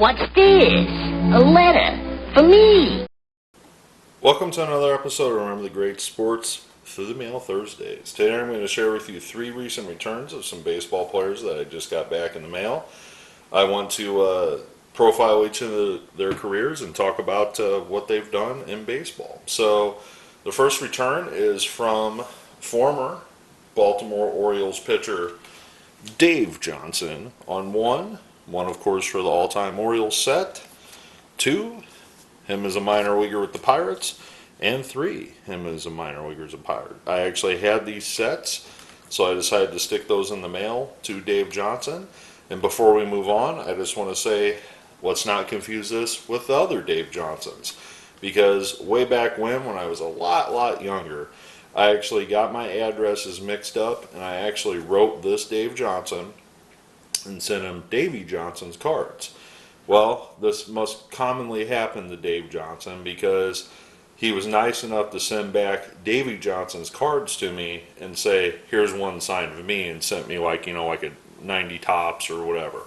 What's this? A letter for me. Welcome to another episode of Remember the Great Sports TTM Thursdays. Today I'm going to share with you 3 recent returns of some baseball players that I just got back in the mail. I want to profile each of their careers and talk about what they've done in baseball. So the first return is from former Baltimore Orioles pitcher Dave Johnson on one of course for the all-time Orioles set, 2, him as a minor leaguer with the Pirates, and 3, him as a minor leaguer as a Pirate. I actually had these sets, so I decided to stick those in the mail to Dave Johnson. And before we move on, I just want to say, let's not confuse this with the other Dave Johnsons, because way back when I was a lot younger, I actually got my addresses mixed up, and I actually wrote this Dave Johnson and sent him Davy Johnson's cards. Well, this must commonly happen to Dave Johnson because he was nice enough to send back Davy Johnson's cards to me and say, here's one signed for me, and sent me like a 90 tops or whatever.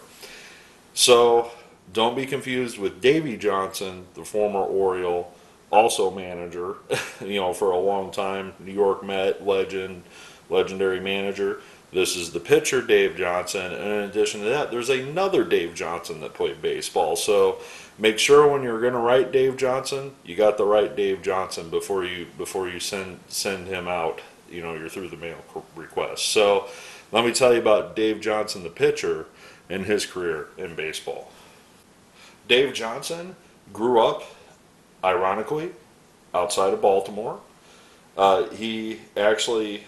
So don't be confused with Davy Johnson, the former Oriole, also manager, for a long time, New York Met legendary manager. This is the pitcher, Dave Johnson, and in addition to that, there's another Dave Johnson that played baseball. So make sure when you're going to write Dave Johnson, you got the right Dave Johnson before you send him out, your through the mail request. So let me tell you about Dave Johnson, the pitcher, and his career in baseball. Dave Johnson grew up, ironically, outside of Baltimore. He actually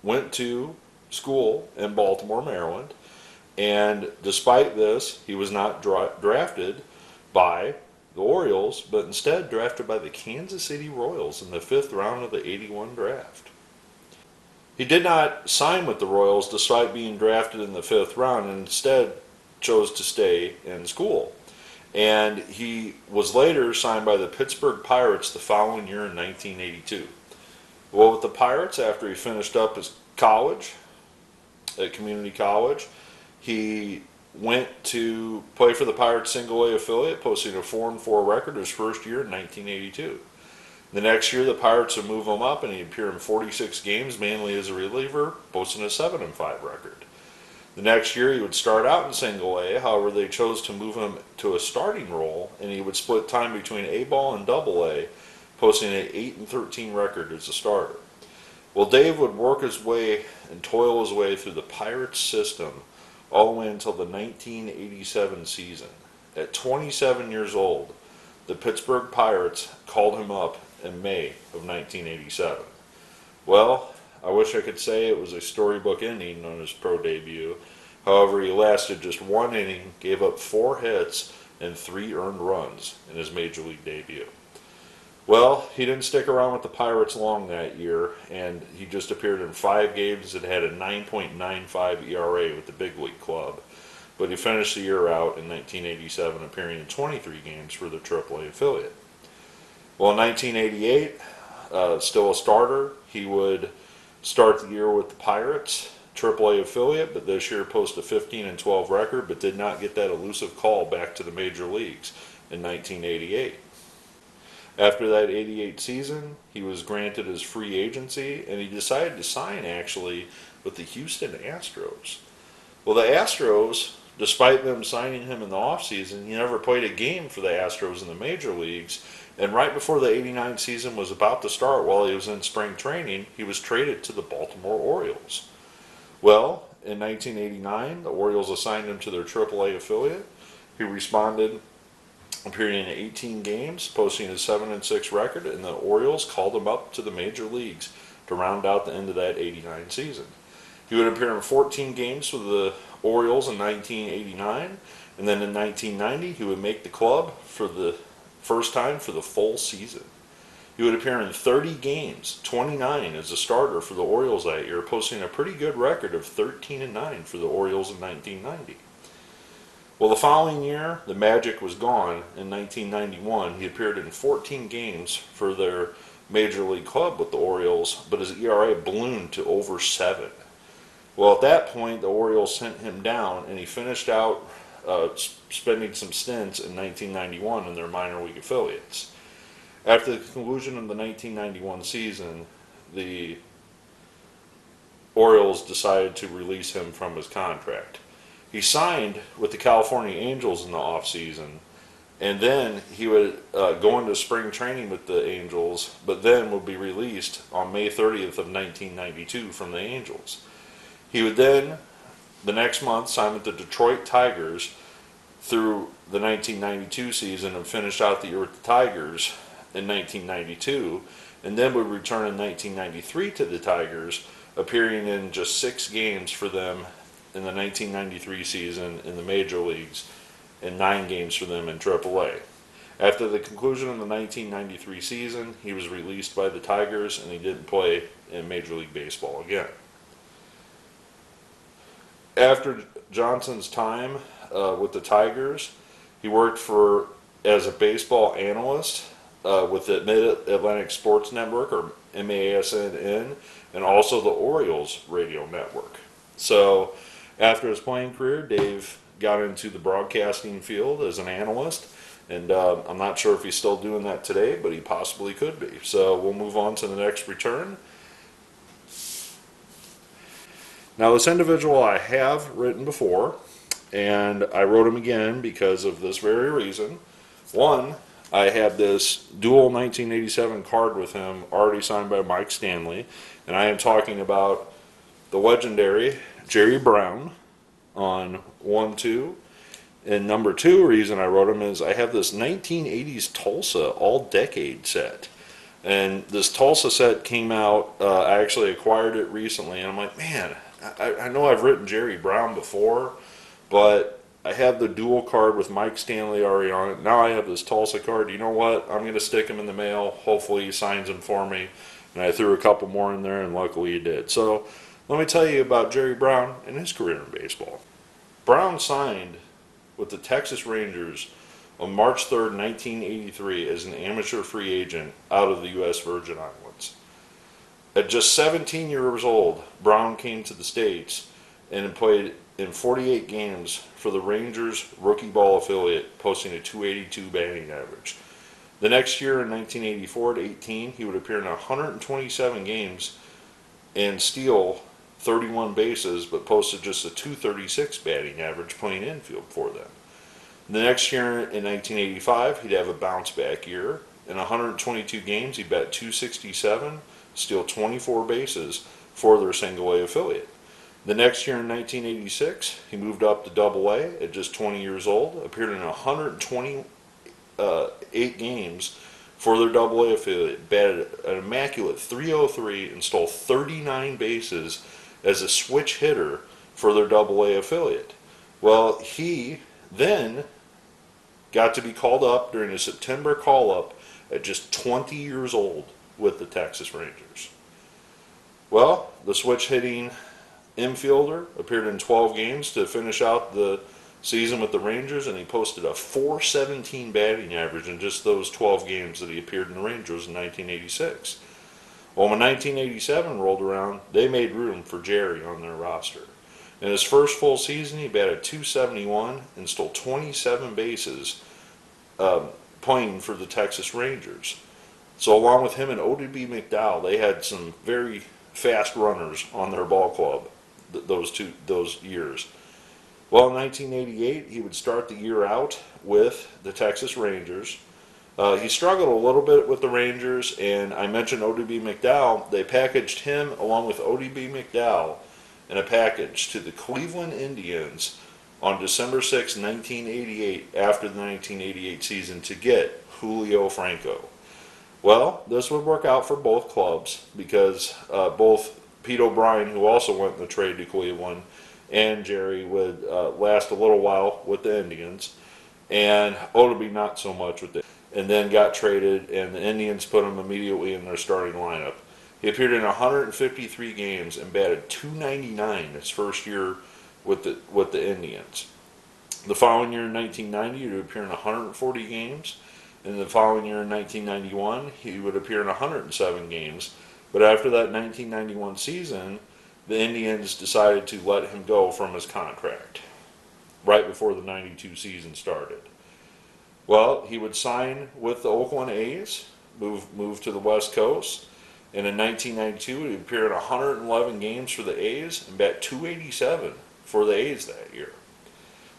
went to school in Baltimore, Maryland, and despite this, he was not drafted by the Orioles, but instead drafted by the Kansas City Royals in the 5th round of the '81 draft. He did not sign with the Royals despite being drafted in the 5th round, and instead chose to stay in school. And he was later signed by the Pittsburgh Pirates the following year in 1982. Well, with the Pirates, after he finished up his college at community college, he went to play for the Pirates single-A affiliate, posting a 4-4 record his first year in 1982. The next year, the Pirates would move him up, and he appeared in 46 games, mainly as a reliever, posting a 7-5 record. The next year, he would start out in single-A. However, they chose to move him to a starting role, and he would split time between A-ball and Double-A, posting an 8-13 record as a starter. Well, Dave would work his way and toil his way through the Pirates system all the way until the 1987 season. At 27 years old, the Pittsburgh Pirates called him up in May of 1987. Well, I wish I could say it was a storybook ending on his pro debut. However, he lasted just 1 inning, gave up 4 hits, and 3 earned runs in his major league debut. Well, he didn't stick around with the Pirates long that year, and he just appeared in 5 games and had a 9.95 ERA with the big league club. But he finished the year out in 1987, appearing in 23 games for the AAA affiliate. Well, in 1988, still a starter, he would start the year with the Pirates, AAA affiliate, but this year posted a 15-12 record, but did not get that elusive call back to the major leagues in 1988. After that '88 season, he was granted his free agency, and he decided to sign actually with the Houston Astros. Well, the Astros, despite them signing him in the offseason, he never played a game for the Astros in the major leagues, and right before the '89 season was about to start, while he was in spring training, he was traded to the Baltimore Orioles. Well, in 1989, the Orioles assigned him to their AAA affiliate. He responded, appearing in 18 games, posting a 7-6 record, and the Orioles called him up to the major leagues to round out the end of that '89 season. He would appear in 14 games for the Orioles in 1989, and then in 1990 he would make the club for the first time for the full season. He would appear in 30 games, 29 as a starter for the Orioles that year, posting a pretty good record of 13-9 for the Orioles in 1990. Well, the following year, the magic was gone. In 1991, he appeared in 14 games for their major league club with the Orioles, but his ERA ballooned to over 7. Well, at that point, the Orioles sent him down, and he finished out spending some stints in 1991 in their minor league affiliates. After the conclusion of the 1991 season, the Orioles decided to release him from his contract. He signed with the California Angels in the offseason, and then he would go into spring training with the Angels, but then would be released on May 30th of 1992 from the Angels. He would then, the next month, sign with the Detroit Tigers through the 1992 season and finish out the year with the Tigers in 1992, and then would return in 1993 to the Tigers, appearing in just 6 games for them in the 1993 season in the major leagues and 9 games for them in AAA. After the conclusion of the 1993 season, he was released by the Tigers and he didn't play in Major League Baseball again. After Johnson's time with the Tigers, he worked as a baseball analyst with the Mid-Atlantic Sports Network, or MASN, and also the Orioles radio network. So after his playing career, Dave got into the broadcasting field as an analyst, and I'm not sure if he's still doing that today, but he possibly could be. So we'll move on to the next return. Now, this individual I have written before, and I wrote him again because of this very reason. One, I had this dual 1987 card with him already signed by Mike Stanley, and I am talking about the legendary Jerry Browne on 1-2. And number 2 reason I wrote him is I have this 1980s Tulsa all-decade set. And this Tulsa set came out, I actually acquired it recently, and I'm like, man, I know I've written Jerry Browne before, but I have the dual card with Mike Stanley already on it. Now I have this Tulsa card. You know what? I'm going to stick him in the mail. Hopefully he signs him for me. And I threw a couple more in there, and luckily he did. So let me tell you about Jerry Browne and his career in baseball. Browne signed with the Texas Rangers on March 3rd, 1983 as an amateur free agent out of the U.S. Virgin Islands. At just 17 years old, Browne came to the States and played in 48 games for the Rangers rookie ball affiliate, posting a .282 batting average. The next year, in 1984-18, he would appear in 127 games and steal 31 bases, but posted just a .236 batting average playing infield for them. The next year, in 1985, he'd have a bounce-back year. In 122 games, he bat .267, steal 24 bases for their single-A affiliate. The next year, in 1986, he moved up to Double-A at just 20 years old, appeared in 128 games for their Double-A affiliate, batted an immaculate .303, and stole 39 bases as a switch hitter for their Double-A affiliate. Well, he then got to be called up during a September call-up at just 20 years old with the Texas Rangers. Well, the switch-hitting infielder appeared in 12 games to finish out the season with the Rangers, and he posted a .417 batting average in just those 12 games that he appeared in the Rangers in 1986. Well, when 1987 rolled around, they made room for Jerry on their roster. In his first full season, he batted .271 and stole 27 bases playing for the Texas Rangers. So along with him and ODB McDowell, they had some very fast runners on their ball club those years. Well, in 1988, he would start the year out with the Texas Rangers. He struggled a little bit with the Rangers, and I mentioned ODB McDowell. They packaged him along with ODB McDowell in a package to the Cleveland Indians on December 6, 1988, after the 1988 season, to get Julio Franco. Well, this would work out for both clubs because both Pete O'Brien, who also went in the trade to Cleveland, and Jerry would last a little while with the Indians, and Odobe not so much with it, and then got traded, and the Indians put him immediately in their starting lineup. He appeared in 153 games and batted .299 his first year with the Indians. The following year, in 1990, he would appear in 140 games. In the following year, in 1991, he would appear in 107 games. But after that 1991 season, the Indians decided to let him go from his contract. right before the 92 season started. Well, he would sign with the Oakland A's, move to the West Coast, and in 1992 he appeared in 111 games for the A's and bat .287 for the A's that year.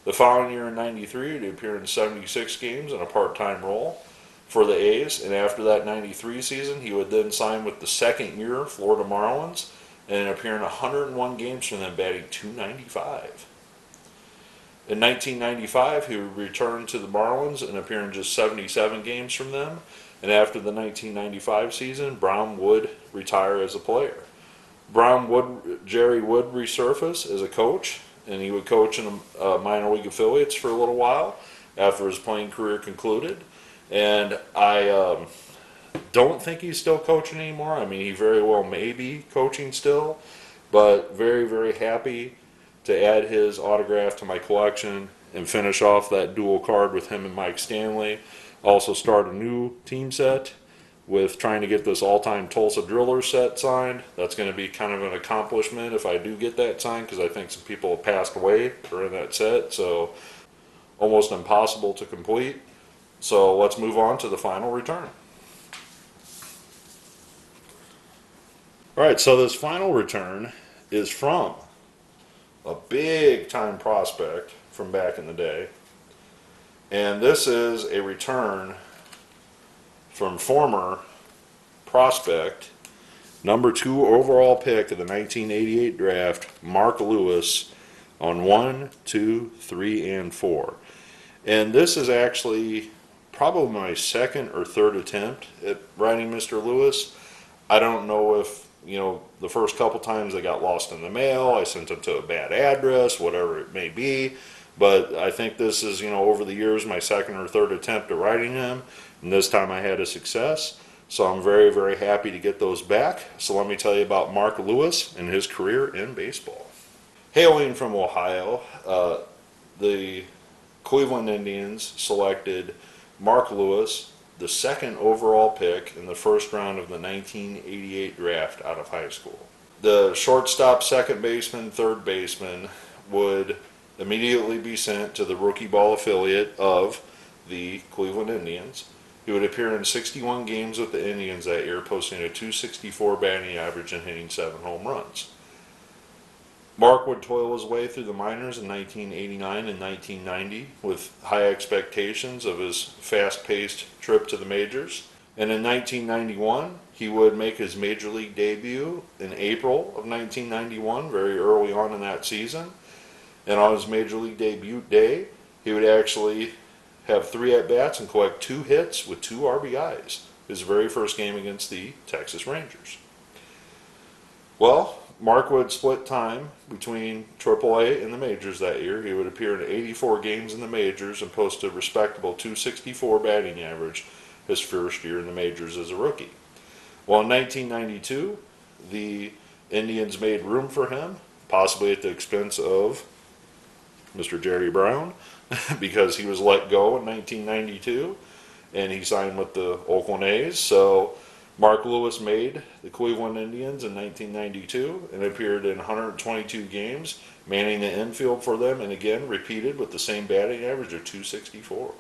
The following year in 93 he appeared in 76 games in a part-time role for the A's, and after that 93 season he would then sign with the second year Florida Marlins and appear in 101 games for them, batting .295. In 1995, he would return to the Marlins and appear in just 77 games from them. And after the 1995 season, Browne would retire as a player. Jerry would resurface as a coach, and he would coach in minor league affiliates for a little while after his playing career concluded. And I don't think he's still coaching anymore. I mean, he very well may be coaching still, but very, very happy to add his autograph to my collection and finish off that dual card with him and Mike Stanley. Also start a new team set with trying to get this all-time Tulsa Drillers set signed. That's going to be kind of an accomplishment if I do get that signed, because I think some people have passed away during that set, so almost impossible to complete. So let's move on to the final return. Alright, so this final return is from a big time prospect from back in the day, and this is a return from former prospect number 2 overall pick of the 1988 draft, Mark Lewis, on 1, 2, 3, and 4. And this is actually probably my second or third attempt at writing Mr. Lewis. I don't know if the first couple times they got lost in the mail, I sent them to a bad address, whatever it may be. But I think this is, over the years, my second or third attempt at writing him. And this time I had a success. So I'm very, very happy to get those back. So let me tell you about Mark Lewis and his career in baseball. Hailing from Ohio, the Cleveland Indians selected Mark Lewis, the second overall pick in the first round of the 1988 draft out of high school. The shortstop, second baseman, third baseman would immediately be sent to the rookie ball affiliate of the Cleveland Indians. He would appear in 61 games with the Indians that year, posting a .264 batting average and hitting 7 home runs. Mark would toil his way through the minors in 1989 and 1990 with high expectations of his fast-paced trip to the majors. And in 1991, he would make his major league debut in April of 1991, very early on in that season. And on his major league debut day, he would actually have 3 at-bats and collect 2 hits with 2 RBIs, his very first game against the Texas Rangers. Well, Mark would split time between AAA and the majors that year. He would appear in 84 games in the majors and post a respectable .264 batting average his first year in the majors as a rookie. Well, in 1992, the Indians made room for him, possibly at the expense of Mr. Jerry Browne, because he was let go in 1992, and he signed with the Oakland A's. So Mark Lewis made the Cleveland Indians in 1992 and appeared in 122 games, manning the infield for them, and again repeated with the same batting average of .264.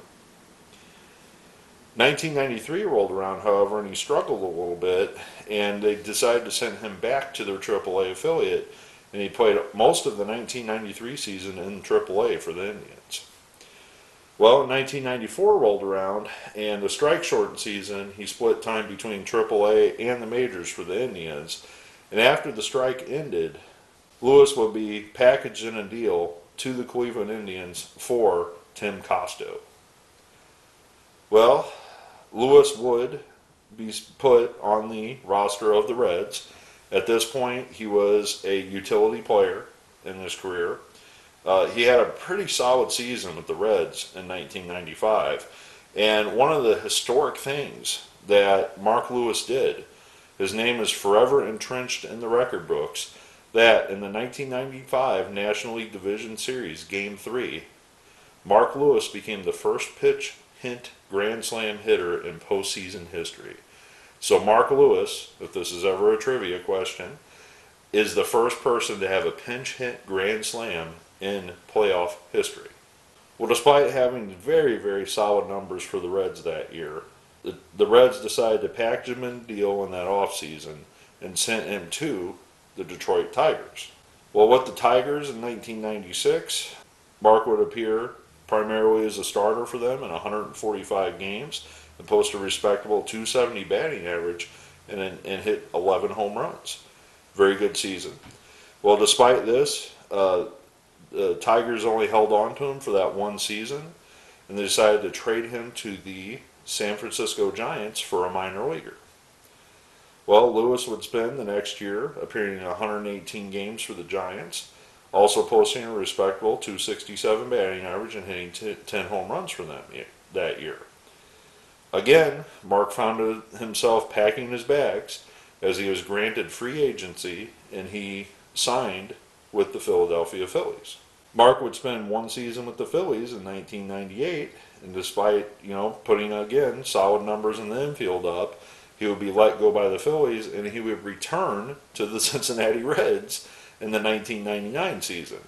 1993 rolled around, however, and he struggled a little bit, and they decided to send him back to their AAA affiliate, and he played most of the 1993 season in AAA for the Indians. Well, 1994 rolled around, and the strike-shortened season, he split time between AAA and the majors for the Indians. And after the strike ended, Lewis would be packaged in a deal to the Cleveland Indians for Tim Costo. Well, Lewis would be put on the roster of the Reds. At this point, he was a utility player in his career. He had a pretty solid season with the Reds in 1995. And one of the historic things that Mark Lewis did, his name is forever entrenched in the record books, that in the 1995 National League Division Series, Game 3, Mark Lewis became the first pitch hit grand slam hitter in postseason history. So Mark Lewis, if this is ever a trivia question, is the first person to have a pinch hit grand slam in playoff history. Well, despite having very, very solid numbers for the Reds that year, the Reds decided to package him in a deal in that offseason and sent him to the Detroit Tigers. Well, with the Tigers in 1996, Mark would appear primarily as a starter for them in 145 games and post a respectable 270 batting average and hit 11 home runs. Very good season. Well, despite this, the Tigers only held on to him for that one season, and they decided to trade him to the San Francisco Giants for a minor leaguer. Well, Lewis would spend the next year appearing in 118 games for the Giants, also posting a respectable 267 batting average and hitting 10 home runs for them that year. Again, Mark found himself packing his bags as he was granted free agency and he signed with the Philadelphia Phillies. Mark would spend one season with the Phillies in 1998, and despite, putting again solid numbers in the infield up, he would be let go by the Phillies and he would return to the Cincinnati Reds in the 1999 season.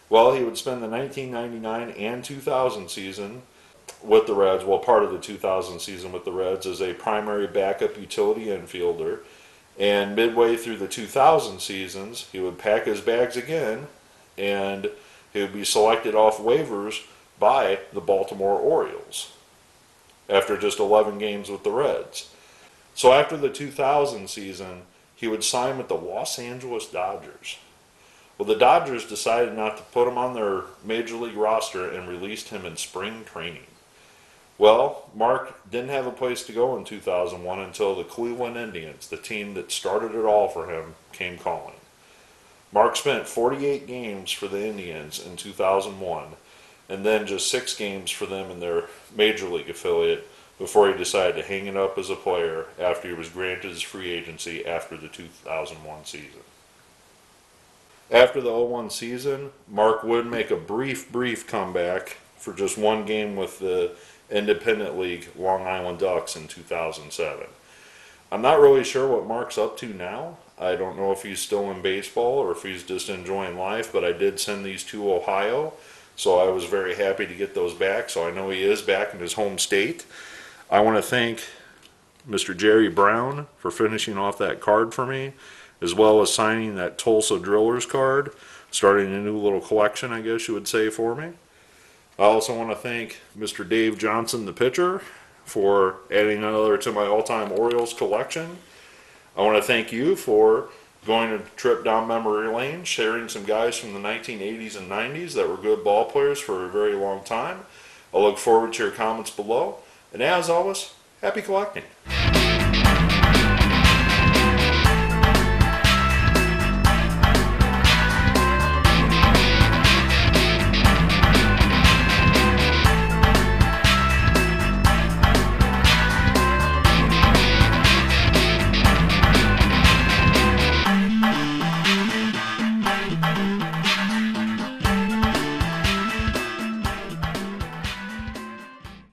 Well, he would spend the 1999 and 2000 season with the Reds, part of the 2000 season with the Reds as a primary backup utility infielder. And midway through the 2000 seasons, he would pack his bags again and he would be selected off waivers by the Baltimore Orioles after just 11 games with the Reds. So after the 2000 season, he would sign with the Los Angeles Dodgers. Well, the Dodgers decided not to put him on their major league roster and released him in spring training. Well, Mark didn't have a place to go in 2001 until the Cleveland Indians, the team that started it all for him, came calling. Mark spent 48 games for the Indians in 2001, and then just 6 games for them in their major league affiliate before he decided to hang it up as a player after he was granted his free agency after the 2001 season. After the 01 season, Mark would make a brief comeback for just one game with the Independent League Long Island Ducks in 2007. I'm not really sure what Mark's up to now. I don't know if he's still in baseball or if he's just enjoying life, but I did send these to Ohio, so I was very happy to get those back, so I know he is back in his home state. I want to thank Mr. Jerry Browne for finishing off that card for me, as well as signing that Tulsa Drillers card, starting a new little collection, I guess you would say, for me. I also want to thank Mr. Dave Johnson, the pitcher, for adding another to my all-time Orioles collection. I want to thank you for going a trip down memory lane, sharing some guys from the 1980s and 90s that were good ball players for a very long time. I look forward to your comments below. And as always, happy collecting.